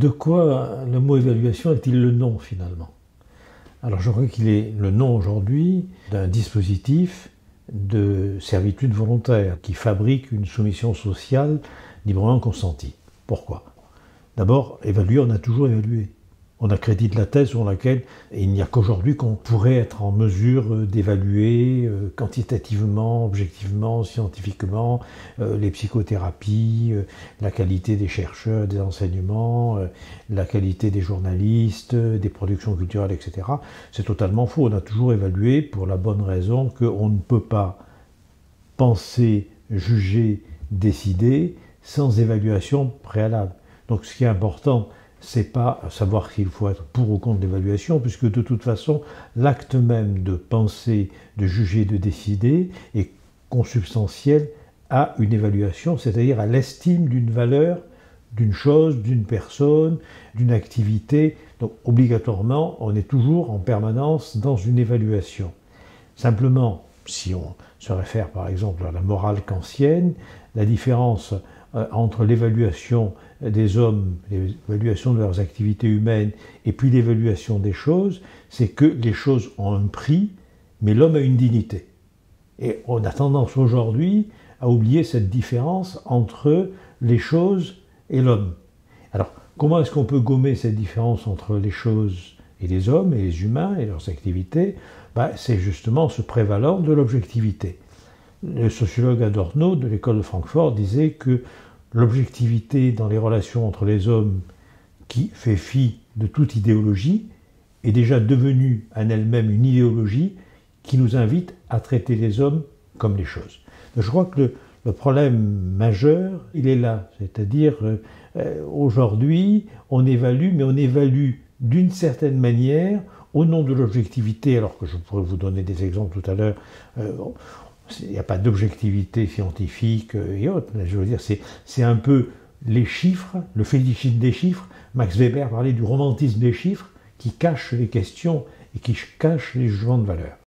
de quoi le mot évaluation est-il le nom finalement? Alors je crois qu'il est le nom aujourd'hui d'un dispositif de servitude volontaire qui fabrique une soumission sociale librement consentie. Pourquoi? D'abord, évaluer, on a toujours évalué. On accrédite la thèse sur laquelle il n'y a qu'aujourd'hui qu'on pourrait être en mesure d'évaluer quantitativement, objectivement, scientifiquement les psychothérapies, la qualité des chercheurs, des enseignements, la qualité des journalistes, des productions culturelles, etc. C'est totalement faux. On a toujours évalué pour la bonne raison qu'on ne peut pas penser, juger, décider sans évaluation préalable. Donc ce qui est important, c'est pas savoir s'il faut être pour ou contre l'évaluation, puisque de toute façon, l'acte même de penser, de juger, de décider est consubstantiel à une évaluation, c'est-à-dire à l'estime d'une valeur, d'une chose, d'une personne, d'une activité. Donc obligatoirement, on est toujours en permanence dans une évaluation. Simplement, si on se réfère par exemple à la morale kantienne, la différence entre l'évaluation des hommes, l'évaluation de leurs activités humaines, et puis l'évaluation des choses, c'est que les choses ont un prix, mais l'homme a une dignité. Et on a tendance aujourd'hui à oublier cette différence entre les choses et l'homme. Alors, comment est-ce qu'on peut gommer cette différence entre les choses et les hommes, et les humains, et leurs activités? C'est justement se prévaloir de l'objectivité. Le sociologue Adorno de l'école de Francfort disait que l'objectivité dans les relations entre les hommes, qui fait fi de toute idéologie, est déjà devenue en elle-même une idéologie qui nous invite à traiter les hommes comme les choses. Je crois que le problème majeur, il est là. C'est-à-dire, aujourd'hui, on évalue, mais on évalue d'une certaine manière au nom de l'objectivité, alors que je pourrais vous donner des exemples tout à l'heure. Il n'y a pas d'objectivité scientifique et autres. Je veux dire, c'est un peu les chiffres, le fétichisme des chiffres. Max Weber parlait du romantisme des chiffres qui cache les questions et qui cache les jugements de valeur.